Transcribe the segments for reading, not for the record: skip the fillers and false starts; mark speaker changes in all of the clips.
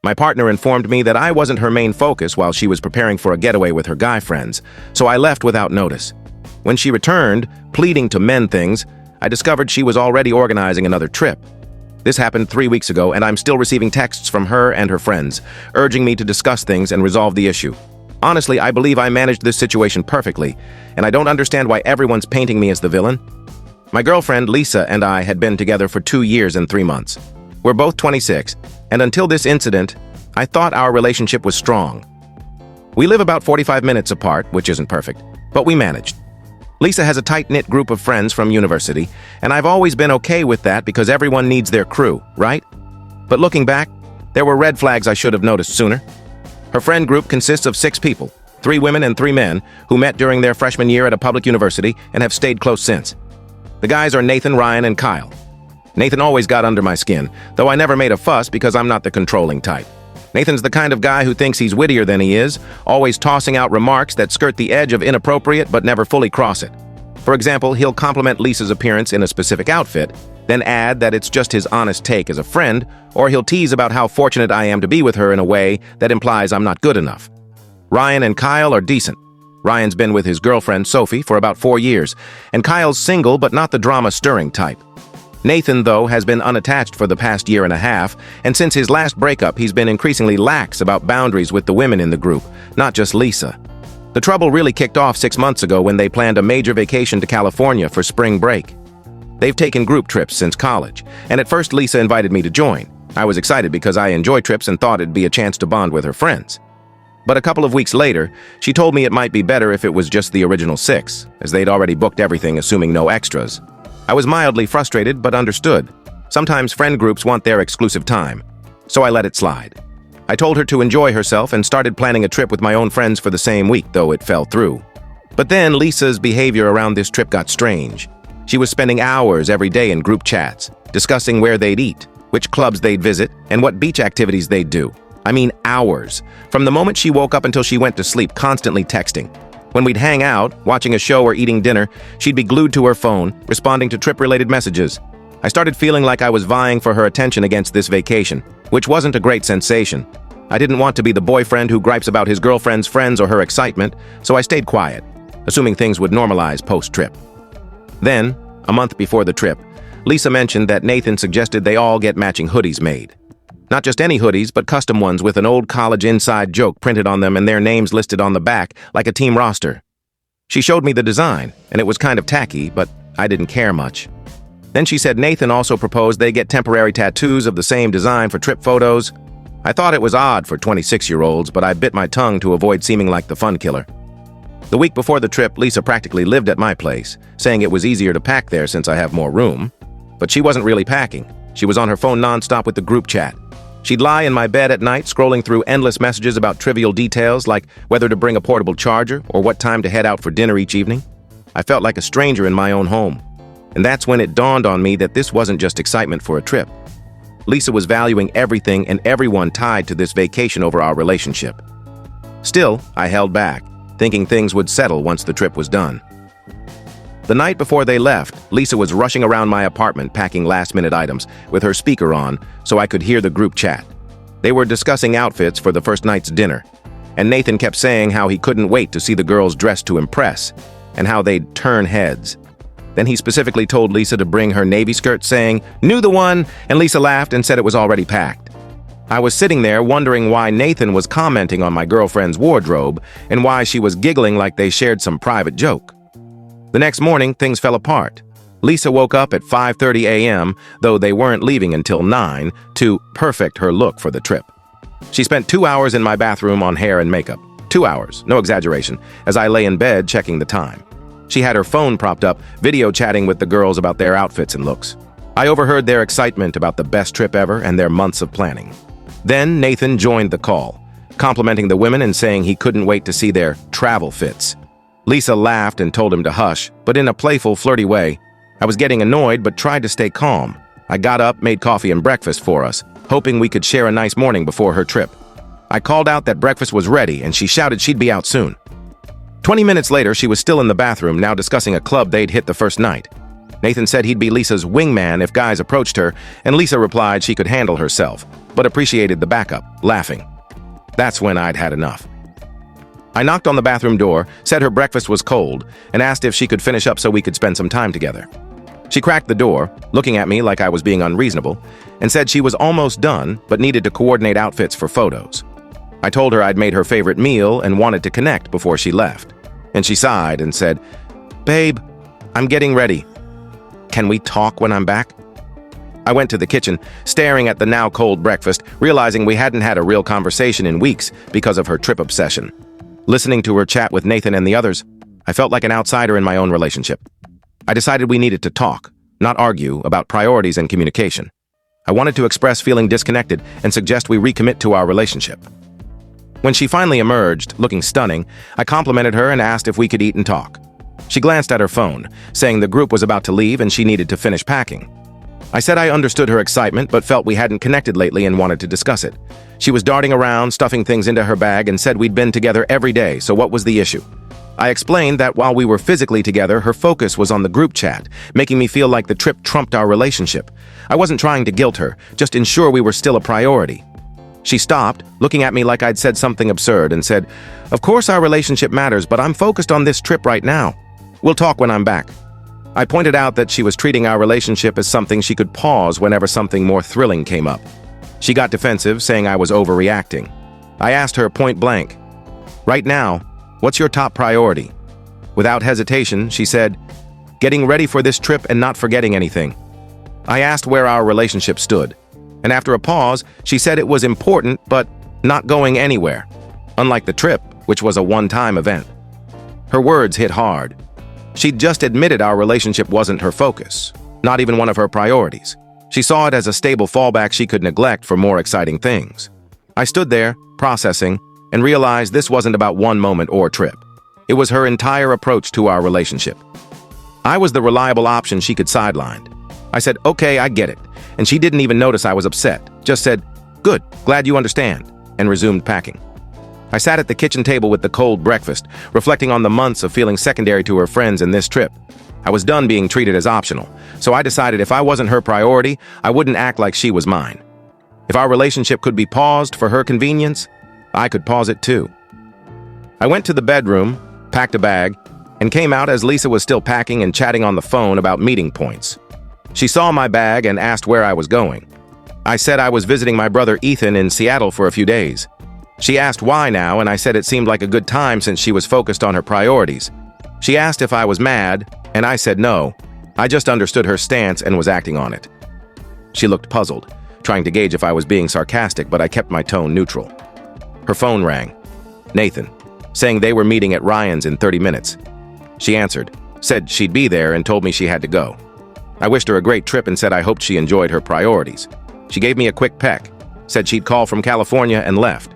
Speaker 1: My partner informed me that I wasn't her main focus while she was preparing for a getaway with her guy friends, so I left without notice. When she returned, pleading to mend things, I discovered she was already organizing another trip. This happened 3 weeks ago, and I'm still receiving texts from her and her friends, urging me to discuss things and resolve the issue. Honestly, I believe I managed this situation perfectly, and I don't understand why everyone's painting me as the villain. My girlfriend, Lisa, and I had been together for 2 years and 3 months. We're both 26, and until this incident, I thought our relationship was strong. We live about 45 minutes apart, which isn't perfect, but we managed. Lisa has a tight-knit group of friends from university, and I've always been okay with that because everyone needs their crew, right? But looking back, there were red flags I should have noticed sooner. Her friend group consists of 6 people, 3 women and 3 men, who met during their freshman year at a public university and have stayed close since. The guys are Nathan, Ryan, and Kyle. Nathan always got under my skin, though I never made a fuss because I'm not the controlling type. Nathan's the kind of guy who thinks he's wittier than he is, always tossing out remarks that skirt the edge of inappropriate but never fully cross it. For example, he'll compliment Lisa's appearance in a specific outfit, then add that it's just his honest take as a friend, or he'll tease about how fortunate I am to be with her in a way that implies I'm not good enough. Ryan and Kyle are decent. Ryan's been with his girlfriend, Sophie, for about 4 years, and Kyle's single but not the drama-stirring type. Nathan, though, has been unattached for the past year and a half, and since his last breakup, he's been increasingly lax about boundaries with the women in the group, not just Lisa. The trouble really kicked off 6 months ago when they planned a major vacation to California for spring break. They've taken group trips since college, and at first Lisa invited me to join. I was excited because I enjoy trips and thought it'd be a chance to bond with her friends. But a couple of weeks later, she told me it might be better if it was just the original 6, as they'd already booked everything assuming no extras. I was mildly frustrated, but understood. Sometimes friend groups want their exclusive time, so I let it slide. I told her to enjoy herself and started planning a trip with my own friends for the same week, though it fell through. But then Lisa's behavior around this trip got strange. She was spending hours every day in group chats, discussing where they'd eat, which clubs they'd visit, and what beach activities they'd do. I mean hours. From the moment she woke up until she went to sleep, constantly texting. When we'd hang out, watching a show or eating dinner, she'd be glued to her phone, responding to trip-related messages. I started feeling like I was vying for her attention against this vacation, which wasn't a great sensation. I didn't want to be the boyfriend who gripes about his girlfriend's friends or her excitement, so I stayed quiet, assuming things would normalize post-trip. Then, a month before the trip, Lisa mentioned that Nathan suggested they all get matching hoodies made. Not just any hoodies, but custom ones with an old college inside joke printed on them and their names listed on the back, like a team roster. She showed me the design, and it was kind of tacky, but I didn't care much. Then she said Nathan also proposed they get temporary tattoos of the same design for trip photos. I thought it was odd for 26-year-olds, but I bit my tongue to avoid seeming like the fun killer. The week before the trip, Lisa practically lived at my place, saying it was easier to pack there since I have more room. But she wasn't really packing. She was on her phone nonstop with the group chat. She'd lie in my bed at night, scrolling through endless messages about trivial details like whether to bring a portable charger or what time to head out for dinner each evening. I felt like a stranger in my own home. And that's when it dawned on me that this wasn't just excitement for a trip. Lisa was valuing everything and everyone tied to this vacation over our relationship. Still, I held back, thinking things would settle once the trip was done. The night before they left, Lisa was rushing around my apartment packing last-minute items with her speaker on so I could hear the group chat. They were discussing outfits for the first night's dinner, and Nathan kept saying how he couldn't wait to see the girls dressed to impress and how they'd turn heads. Then he specifically told Lisa to bring her navy skirt, saying, "Knew the one," and Lisa laughed and said it was already packed. I was sitting there wondering why Nathan was commenting on my girlfriend's wardrobe and why she was giggling like they shared some private joke. The next morning, things fell apart. Lisa woke up at 5:30 a.m., though they weren't leaving until 9, to perfect her look for the trip. She spent 2 hours in my bathroom on hair and makeup. 2 hours, no exaggeration, as I lay in bed checking the time. She had her phone propped up, video chatting with the girls about their outfits and looks. I overheard their excitement about the best trip ever and their months of planning. Then Nathan joined the call, complimenting the women and saying he couldn't wait to see their travel fits. Lisa laughed and told him to hush, but in a playful, flirty way. I was getting annoyed, but tried to stay calm. I got up, made coffee and breakfast for us, hoping we could share a nice morning before her trip. I called out that breakfast was ready, and she shouted she'd be out soon. 20 minutes later, she was still in the bathroom, now discussing a club they'd hit the first night. Nathan said he'd be Lisa's wingman if guys approached her, and Lisa replied she could handle herself, but appreciated the backup, laughing. That's when I'd had enough. I knocked on the bathroom door, said her breakfast was cold, and asked if she could finish up so we could spend some time together. She cracked the door, looking at me like I was being unreasonable, and said she was almost done but needed to coordinate outfits for photos. I told her I'd made her favorite meal and wanted to connect before she left. And she sighed and said, "Babe, I'm getting ready. Can we talk when I'm back?" I went to the kitchen, staring at the now cold breakfast, realizing we hadn't had a real conversation in weeks because of her trip obsession. Listening to her chat with Nathan and the others, I felt like an outsider in my own relationship. I decided we needed to talk, not argue, about priorities and communication. I wanted to express feeling disconnected and suggest we recommit to our relationship. When she finally emerged, looking stunning, I complimented her and asked if we could eat and talk. She glanced at her phone, saying the group was about to leave and she needed to finish packing. I said I understood her excitement but felt we hadn't connected lately and wanted to discuss it. She was darting around, stuffing things into her bag, and said we'd been together every day, so what was the issue? I explained that while we were physically together, her focus was on the group chat, making me feel like the trip trumped our relationship. I wasn't trying to guilt her, just ensure we were still a priority. She stopped, looking at me like I'd said something absurd, and said, "Of course our relationship matters, but I'm focused on this trip right now. We'll talk when I'm back." I pointed out that she was treating our relationship as something she could pause whenever something more thrilling came up. She got defensive, saying I was overreacting. I asked her point blank, "Right now, what's your top priority?" Without hesitation, she said, "Getting ready for this trip and not forgetting anything." I asked where our relationship stood, and after a pause, she said it was important but not going anywhere, unlike the trip, which was a one-time event. Her words hit hard. She'd just admitted our relationship wasn't her focus, not even one of her priorities. She saw it as a stable fallback she could neglect for more exciting things. I stood there, processing, and realized this wasn't about one moment or trip. It was her entire approach to our relationship. I was the reliable option she could sideline. I said, "Okay, I get it," and she didn't even notice I was upset, just said, "Good, glad you understand," and resumed packing. I sat at the kitchen table with the cold breakfast, reflecting on the months of feeling secondary to her friends in this trip. I was done being treated as optional, so I decided if I wasn't her priority, I wouldn't act like she was mine. If our relationship could be paused for her convenience, I could pause it too. I went to the bedroom, packed a bag, and came out as Lisa was still packing and chatting on the phone about meeting points. She saw my bag and asked where I was going. I said I was visiting my brother Ethan in Seattle for a few days. She asked why now, and I said it seemed like a good time since she was focused on her priorities. She asked if I was mad, and I said no. I just understood her stance and was acting on it. She looked puzzled, trying to gauge if I was being sarcastic, but I kept my tone neutral. Her phone rang. Nathan, saying they were meeting at Ryan's in 30 minutes. She answered, said she'd be there, and told me she had to go. I wished her a great trip and said I hoped she enjoyed her priorities. She gave me a quick peck, said she'd call from California, and left.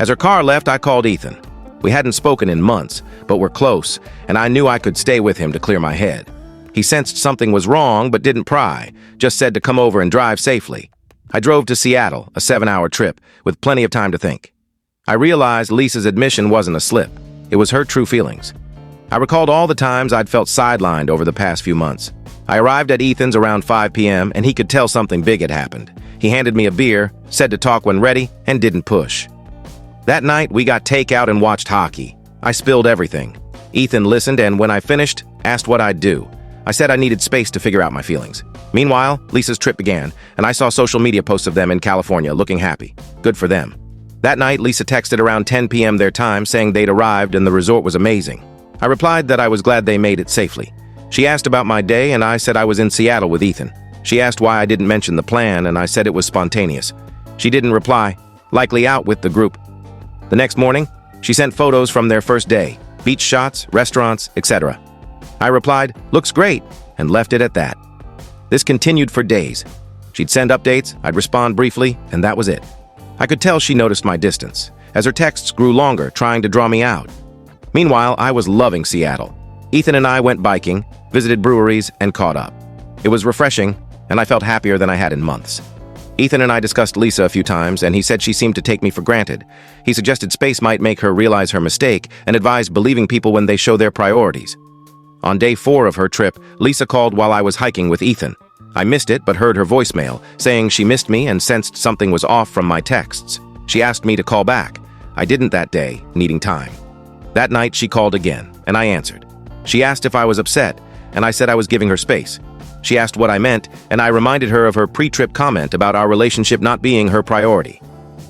Speaker 1: As her car left, I called Ethan. We hadn't spoken in months, but were close, and I knew I could stay with him to clear my head. He sensed something was wrong, but didn't pry, just said to come over and drive safely. I drove to Seattle, a 7-hour trip, with plenty of time to think. I realized Lisa's admission wasn't a slip. It was her true feelings. I recalled all the times I'd felt sidelined over the past few months. I arrived at Ethan's around 5 p.m., and he could tell something big had happened. He handed me a beer, said to talk when ready, and didn't push. That night, we got takeout and watched hockey. I spilled everything. Ethan listened, and when I finished, asked what I'd do. I said I needed space to figure out my feelings. Meanwhile, Lisa's trip began, and I saw social media posts of them in California looking happy. Good for them. That night, Lisa texted around 10 p.m. their time saying they'd arrived and the resort was amazing. I replied that I was glad they made it safely. She asked about my day, and I said I was in Seattle with Ethan. She asked why I didn't mention the plan, and I said it was spontaneous. She didn't reply, likely out with the group. The next morning, she sent photos from their first day, beach shots, restaurants, etc. I replied, "Looks great," and left it at that. This continued for days. She'd send updates, I'd respond briefly, and that was it. I could tell she noticed my distance, as her texts grew longer, trying to draw me out. Meanwhile, I was loving Seattle. Ethan and I went biking, visited breweries, and caught up. It was refreshing, and I felt happier than I had in months. Ethan and I discussed Lisa a few times, and he said she seemed to take me for granted. He suggested space might make her realize her mistake and advised believing people when they show their priorities. On day 4 of her trip, Lisa called while I was hiking with Ethan. I missed it but heard her voicemail, saying she missed me and sensed something was off from my texts. She asked me to call back. I didn't that day, needing time. That night she called again, and I answered. She asked if I was upset, and I said I was giving her space. She asked what I meant, and I reminded her of her pre-trip comment about our relationship not being her priority.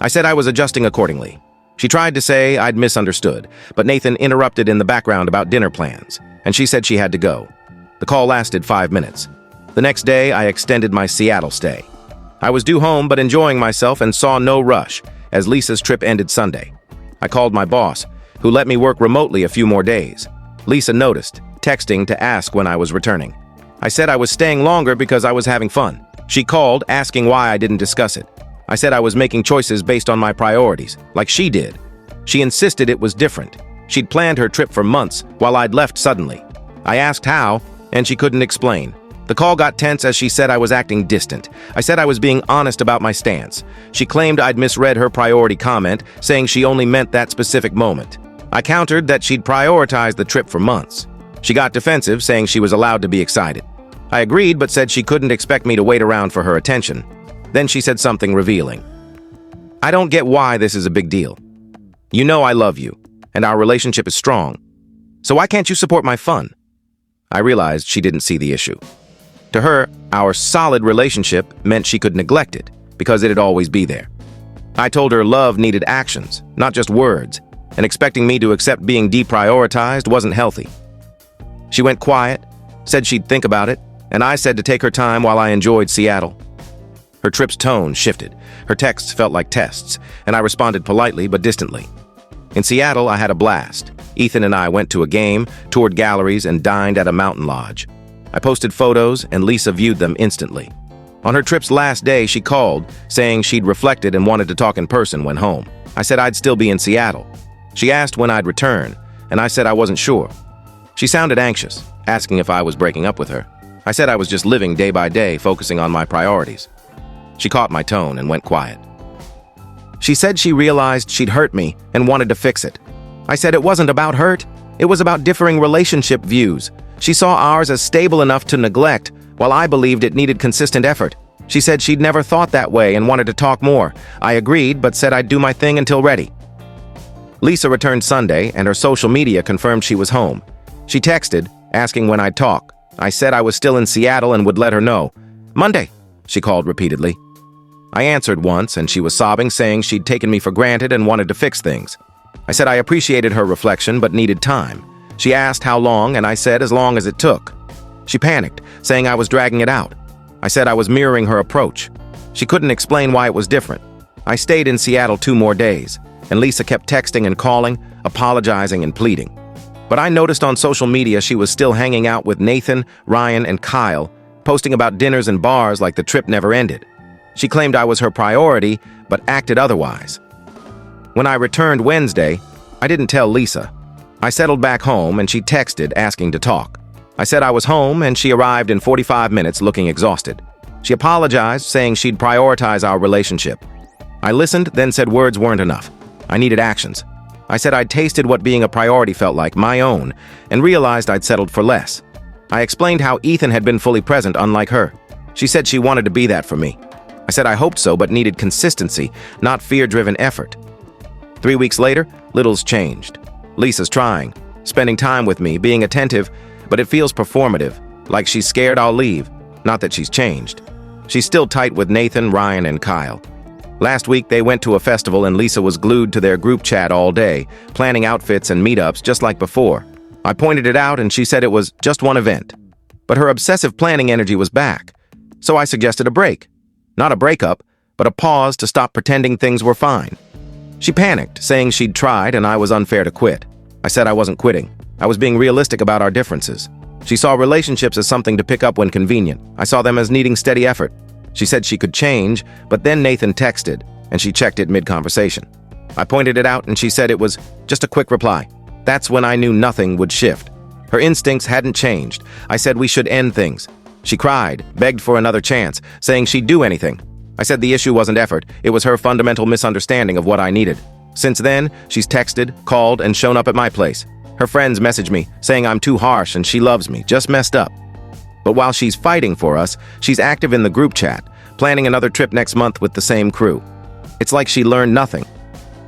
Speaker 1: I said I was adjusting accordingly. She tried to say I'd misunderstood, but Nathan interrupted in the background about dinner plans, and she said she had to go. The call lasted 5 minutes. The next day, I extended my Seattle stay. I was due home but enjoying myself and saw no rush, as Lisa's trip ended Sunday. I called my boss, who let me work remotely a few more days. Lisa noticed, texting to ask when I was returning. I said I was staying longer because I was having fun. She called, asking why I didn't discuss it. I said I was making choices based on my priorities, like she did. She insisted it was different. She'd planned her trip for months, while I'd left suddenly. I asked how, and she couldn't explain. The call got tense as she said I was acting distant. I said I was being honest about my stance. She claimed I'd misread her priority comment, saying she only meant that specific moment. I countered that she'd prioritized the trip for months. She got defensive, saying she was allowed to be excited. I agreed, but said she couldn't expect me to wait around for her attention. Then she said something revealing. I don't get why this is a big deal. You know I love you, and our relationship is strong. So why can't you support my fun? I realized she didn't see the issue. To her, our solid relationship meant she could neglect it, because it'd always be there. I told her love needed actions, not just words, and expecting me to accept being deprioritized wasn't healthy. She went quiet, said she'd think about it, and I said to take her time while I enjoyed Seattle. Her trip's tone shifted. Her texts felt like tests, and I responded politely but distantly. In Seattle, I had a blast. Ethan and I went to a game, toured galleries, and dined at a mountain lodge. I posted photos, and Lisa viewed them instantly. On her trip's last day, she called, saying she'd reflected and wanted to talk in person when home. I said I'd still be in Seattle. She asked when I'd return, and I said I wasn't sure. She sounded anxious, asking if I was breaking up with her. I said I was just living day by day, focusing on my priorities. She caught my tone and went quiet. She said she realized she'd hurt me and wanted to fix it. I said it wasn't about hurt. It was about differing relationship views. She saw ours as stable enough to neglect, while I believed it needed consistent effort. She said she'd never thought that way and wanted to talk more. I agreed, but said I'd do my thing until ready. Lisa returned Sunday, and her social media confirmed she was home. She texted, asking when I'd talk. I said I was still in Seattle and would let her know. Monday, she called repeatedly. I answered once, and she was sobbing, saying she'd taken me for granted and wanted to fix things. I said I appreciated her reflection but needed time. She asked how long, and I said as long as it took. She panicked, saying I was dragging it out. I said I was mirroring her approach. She couldn't explain why it was different. I stayed in Seattle 2 more days, and Lisa kept texting and calling, apologizing and pleading. But I noticed on social media she was still hanging out with Nathan, Ryan, and Kyle, posting about dinners and bars like the trip never ended. She claimed I was her priority, but acted otherwise. When I returned Wednesday, I didn't tell Lisa. I settled back home, and she texted asking to talk. I said I was home, and she arrived in 45 minutes looking exhausted. She apologized, saying she'd prioritize our relationship. I listened, then said words weren't enough. I needed actions. I said I'd tasted what being a priority felt like, my own, and realized I'd settled for less. I explained how Ethan had been fully present, unlike her. She said she wanted to be that for me. I said I hoped so, but needed consistency, not fear-driven effort. 3 weeks later, little's changed. Lisa's trying, spending time with me, being attentive, but it feels performative, like she's scared I'll leave, not that she's changed. She's still tight with Nathan, Ryan, and Kyle. Last week, they went to a festival and Lisa was glued to their group chat all day, planning outfits and meetups just like before. I pointed it out and she said it was just one event. But her obsessive planning energy was back, so I suggested a break. Not a breakup, but a pause to stop pretending things were fine. She panicked, saying she'd tried and I was unfair to quit. I said I wasn't quitting. I was being realistic about our differences. She saw relationships as something to pick up when convenient. I saw them as needing steady effort. She said she could change, but then Nathan texted, and she checked it mid-conversation. I pointed it out, and she said it was just a quick reply. That's when I knew nothing would shift. Her instincts hadn't changed. I said we should end things. She cried, begged for another chance, saying she'd do anything. I said the issue wasn't effort, it was her fundamental misunderstanding of what I needed. Since then, she's texted, called, and shown up at my place. Her friends message me, saying I'm too harsh and she loves me, just messed up. But while she's fighting for us, she's active in the group chat, planning another trip next month with the same crew. It's like she learned nothing.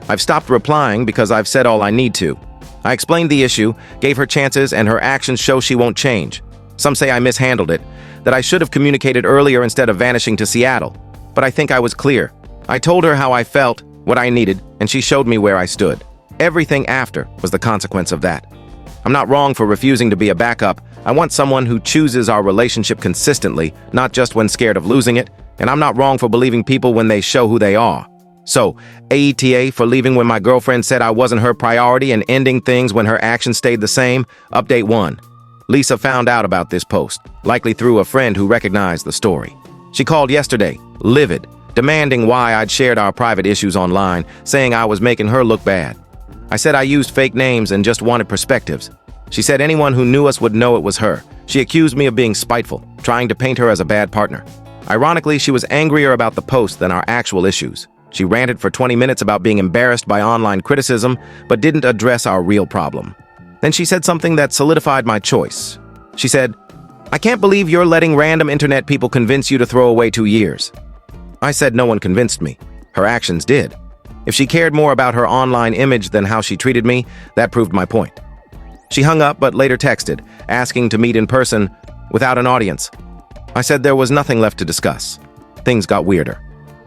Speaker 1: I've stopped replying because I've said all I need to. I explained the issue, gave her chances, and her actions show she won't change. Some say I mishandled it, that I should have communicated earlier instead of vanishing to Seattle. But I think I was clear. I told her how I felt, what I needed, and she showed me where I stood. Everything after was the consequence of that. I'm not wrong for refusing to be a backup. I want someone who chooses our relationship consistently, not just when scared of losing it. And I'm not wrong for believing people when they show who they are. So, AITA for leaving when my girlfriend said I wasn't her priority and ending things when her actions stayed the same. Update 1. Lisa found out about this post, likely through a friend who recognized the story. She called yesterday, livid, demanding why I'd shared our private issues online, saying I was making her look bad. I said I used fake names and just wanted perspectives. She said anyone who knew us would know it was her. She accused me of being spiteful, trying to paint her as a bad partner. Ironically, she was angrier about the post than our actual issues. She ranted for 20 minutes about being embarrassed by online criticism, but didn't address our real problem. Then she said something that solidified my choice. She said, "I can't believe you're letting random internet people convince you to throw away 2 years." I said no one convinced me. Her actions did. If she cared more about her online image than how she treated me, that proved my point. She hung up but later texted, asking to meet in person without an audience. I said there was nothing left to discuss. Things got weirder.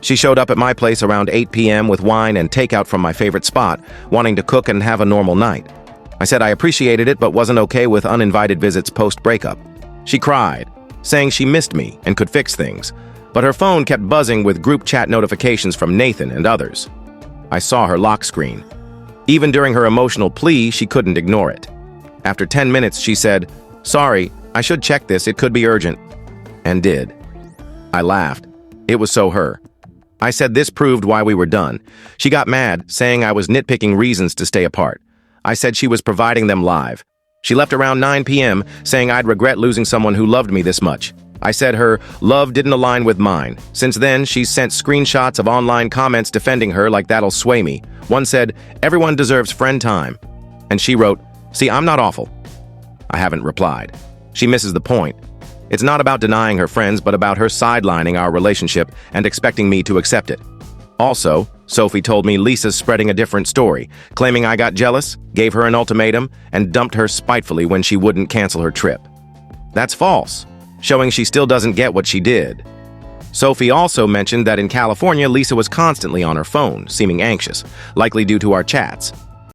Speaker 1: She showed up at my place around 8 p.m. with wine and takeout from my favorite spot, wanting to cook and have a normal night. I said I appreciated it but wasn't okay with uninvited visits post-breakup. She cried, saying she missed me and could fix things, but her phone kept buzzing with group chat notifications from Nathan and others. I saw her lock screen. Even during her emotional plea, she couldn't ignore it. After 10 minutes, she said, "Sorry, I should check this, it could be urgent," and did. I laughed. It was so her. I said this proved why we were done. She got mad, saying I was nitpicking reasons to stay apart. I said she was providing them live. She left around 9 p.m., saying I'd regret losing someone who loved me this much. I said her love didn't align with mine. Since then, she's sent screenshots of online comments defending her like that'll sway me. One said, "Everyone deserves friend time." And she wrote, "See, I'm not awful." I haven't replied. She misses the point. It's not about denying her friends, but about her sidelining our relationship and expecting me to accept it. Also, Sophie told me Lisa's spreading a different story, claiming I got jealous, gave her an ultimatum, and dumped her spitefully when she wouldn't cancel her trip. That's false, showing she still doesn't get what she did. Sophie also mentioned that in California, Lisa was constantly on her phone, seeming anxious, likely due to our chats.